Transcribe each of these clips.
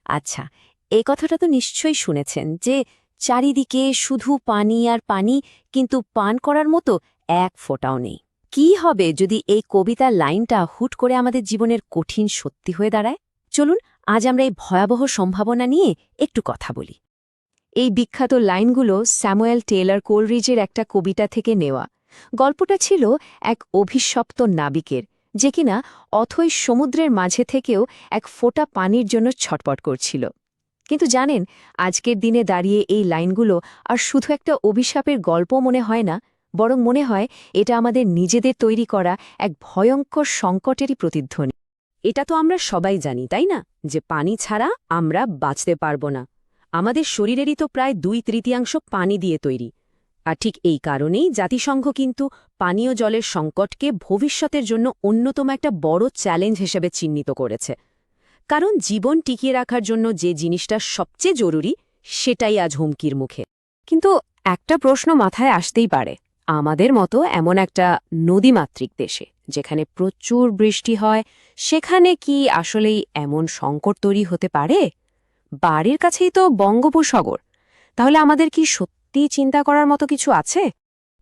আচ্ছা, এই কথাটা তো নিশ্চয়ই শুনেছেন যে চারিদিকে শুধু পানি আর পানি, কিন্তু পান করার মতো এক ফোঁটাও নেই। কি হবে যদি এই কবিতার লাইনটা হুট করে আমাদের জীবনের কঠিন সত্যি হয়ে দাঁড়ায়? চলুন আজ আমরা এই ভয়াবহ সম্ভাবনা নিয়ে একটু কথা বলি। এই বিখ্যাত লাইনগুলো স্যামুয়েল টেইলর কোলরিজের একটা কবিতা থেকে নেওয়া। গল্পটা ছিল এক অভিশপ্ত নাবিকের, যে কিনা অথই সমুদ্রের মাঝে থেকেও এক ফোঁটা পানির জন্য ছটপট করছিল। কিন্তু জানেন, আজকের দিনে দাঁড়িয়ে এই লাইনগুলো আর শুধু একটা অভিশাপের গল্প মনে হয় না, বরং মনে হয় এটা আমাদের নিজেদের তৈরি করা এক ভয়ঙ্কর সংকটেরই প্রতিধ্বনি। এটা তো আমরা সবাই জানি, তাই না, যে পানি ছাড়া আমরা বাঁচতে পারব না। আমাদের শরীরেরই তো প্রায় 2/3 পানি দিয়ে তৈরি। আর ঠিক এই কারণেই জাতিসংঘ কিন্তু পানীয় জলের সংকটকে ভবিষ্যতের জন্য অন্যতম একটা বড় চ্যালেঞ্জ হিসেবে চিহ্নিত করেছে। কারণ জীবন টিকিয়ে রাখার জন্য যে জিনিসটা সবচেয়ে জরুরি, সেটাই আজ হুমকির মুখে। কিন্তু একটা প্রশ্ন মাথায় আসতেই পারে, আমাদের মতো এমন একটা নদীমাতৃক দেশে যেখানে প্রচুর বৃষ্টি হয়, সেখানে কি আসলেই এমন সংকট তৈরি হতে পারে? বাড়ির কাছেই তো বঙ্গোপসাগর। তাহলে আমাদের কি সত্যি চিন্তা করার মতো কিছু আছে?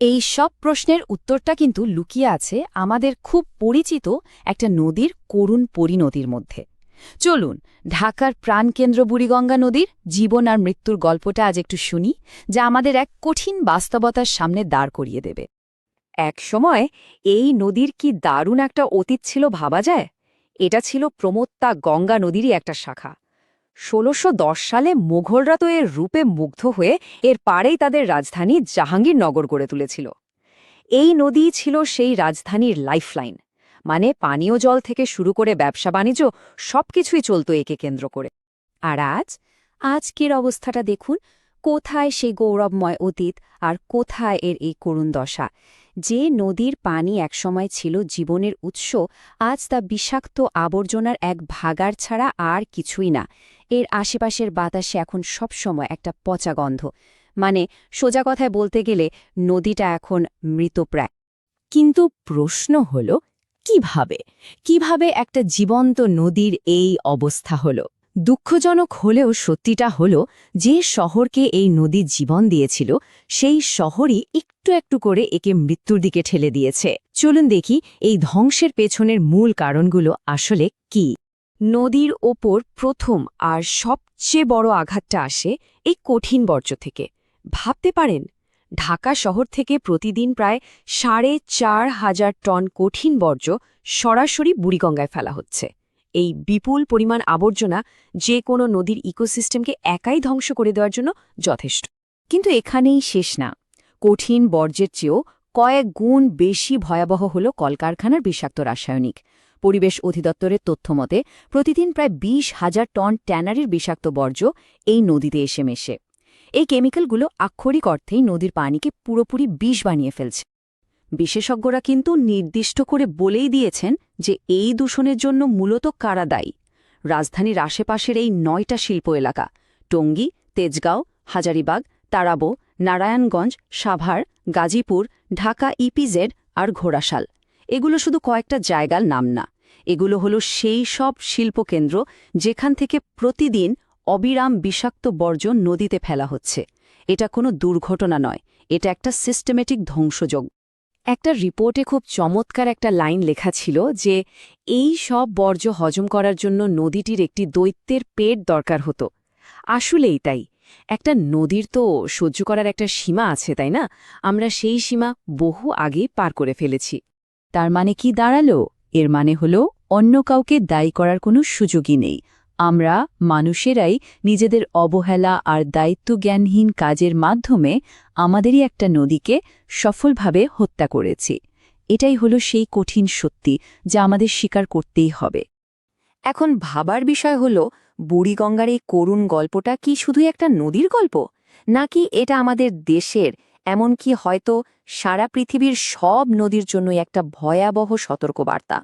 এই সব প্রশ্নের উত্তরটা কিন্তু লুকিয়ে আছে আমাদের খুব পরিচিত একটা নদীর করুণ পরিণতির মধ্যে। চলুন ঢাকার প্রাণকেন্দ্র বুড়িগঙ্গা নদীর জীবন আর মৃত্যুর গল্পটা আজ একটু শুনি, যা আমাদের এক কঠিন বাস্তবতার সামনে দাঁড় করিয়ে দেবে। এক সময় এই নদীর কি দারুণ একটা অতীত ছিল ভাবা যায়। এটা ছিল প্রমত্তা গঙ্গা নদীরই একটা শাখা। ১৬১০ সালে মোঘলরা তো এর রূপে মুগ্ধ হয়ে এর পাড়েই তাদের রাজধানী জাহাঙ্গীরনগর গড়ে তুলেছিল। এই নদীই ছিল সেই রাজধানীর লাইফলাইন, মানে পানীয় জল থেকে শুরু করে ব্যবসা বাণিজ্য সবকিছুই চলত একে কেন্দ্র করে। আর আজকের অবস্থাটা দেখুন, কোথায় সেই গৌরবময় অতীত আর কোথায় এর এই করুণ দশা। যে নদীর পানি একসময় ছিল জীবনের উৎস, আজ তা বিষাক্ত আবর্জনার এক ভাগাড় ছাড়া আর কিছুই না। এর আশেপাশের বাতাসে এখন সবসময় একটা পচা গন্ধ। মানে সোজা কথায় বলতে গেলে নদীটা এখন মৃতপ্রায়। কিন্তু প্রশ্ন হল, কিভাবে একটা জীবন্ত নদীর এই অবস্থা হল? দুঃখজনক হলেও সত্যিটা হল, যে শহরকে এই নদী জীবন দিয়েছিল, সেই শহরই একটু একটু করে একে মৃত্যুর দিকে ঠেলে দিয়েছে। চলুন দেখি এই ধ্বংসের পেছনের মূল কারণগুলো আসলে কি। নদীর ওপর প্রথম আর সবচেয়ে বড় আঘাতটা আসে এই কঠিন বর্জ্য থেকে। ভাবতে পারেন, ঢাকা শহর থেকে প্রতিদিন প্রায় ৪,৫০০ টন কঠিন বর্জ্য সরাসরি বুড়িগঙ্গায় ফেলা হচ্ছে। এই বিপুল পরিমাণ আবর্জনা যে কোনো নদীর ইকোসিস্টেমকে একাই ধ্বংস করে দেওয়ার জন্য যথেষ্ট। কিন্তু এখানেই শেষ না। কঠিন বর্জ্যের চেয়েও কয়েক গুণ বেশি ভয়াবহ হল কলকারখানার বিষাক্ত রাসায়নিক। পরিবেশ অধিদপ্তরের তথ্যমতে প্রতিদিন প্রায় ২০,০০০ টন ট্যানারির বিষাক্ত বর্জ্য এই নদীতে এসে মেশে। এই কেমিক্যালগুলো আক্ষরিক অর্থেই নদীর পানিকে পুরোপুরি বিষ বানিয়ে ফেলছে। বিশেষজ্ঞরা কিন্তু নির্দিষ্ট করে বলেই দিয়েছেন যে এই দূষণের জন্য মূলত কারা দায়ী। রাজধানীর আশেপাশের এই ৯টা শিল্প এলাকা, টঙ্গী, তেজগাঁও, হাজারীবাগ, তারাবো, নারায়ণগঞ্জ, সাভার, গাজীপুর, ঢাকা ইপিজেড আর ঘোড়াশাল, এগুলো শুধু কয়েকটা জায়গার নাম না। এগুলো হলো সেই সব শিল্পকেন্দ্র যেখান থেকে প্রতিদিন অবিরাম বিষাক্ত বর্জ্য নদীতে ফেলা হচ্ছে। এটা কোনো দুর্ঘটনা নয়, এটা একটা সিস্টেমেটিক ধ্বংসযজ্ঞ। একটা রিপোর্টে খুব চমৎকার একটা লাইন লেখা ছিল যে এই সব বর্জ্য হজম করার জন্য নদীটির একটি দৈত্যের পেট দরকার হতো। আসলেই তাই। একটা নদীর তো সহ্য করার একটা সীমা আছে, তাই না? আমরা সেই সীমা বহু আগেই পার করে ফেলেছি। তার মানে কি দাঁড়ালো? এর মানে হলো অন্য কাউকে দায়ী করার কোনো সুযোগই নেই। আমরা মানুষেরাই নিজেদের অবহেলা আর দায়িত্বজ্ঞানহীন কাজের মাধ্যমে আমাদেরই একটা নদীকে সফলভাবে হত্যা করেছি। এটাই হলো সেই কঠিন সত্যি যা আমাদের স্বীকার করতেই হবে। এখন ভাবার বিষয় হল, বুড়িগঙ্গার এই করুণ গল্পটা কি শুধুই একটা নদীর গল্প, নাকি এটা আমাদের দেশের, এমনকি হয়তো সারা পৃথিবীর সব নদীর জন্যই একটা ভয়াবহ সতর্কবার্তা?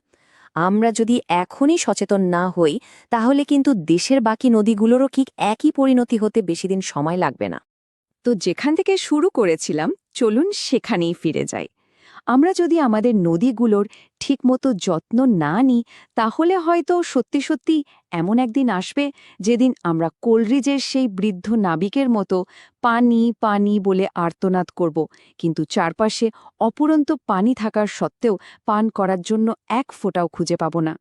আমরা যদি এখনই সচেতন না হই, তাহলে কিন্তু দেশের বাকি নদীগুলোরও ঠিক একই পরিণতি হতে বেশিদিন সময় লাগবে না। তো যেখান থেকে শুরু করেছিলাম, চলুন সেখানেই ফিরে যাই। আমরা যদি আমাদের নদীগুলোর ঠিকমতো যত্ন না নিই, তাহলে হয়তো সত্যি সত্যি এমন একদিন আসবে যেদিন আমরা কোলরিজের সেই বৃদ্ধ নাবিকের মতো পানি পানি বলে আর্তনাদ করব, কিন্তু চারপাশে অপুরন্ত পানি থাকার সত্ত্বেও পান করার জন্য এক ফোঁটাও খুঁজে পাব না।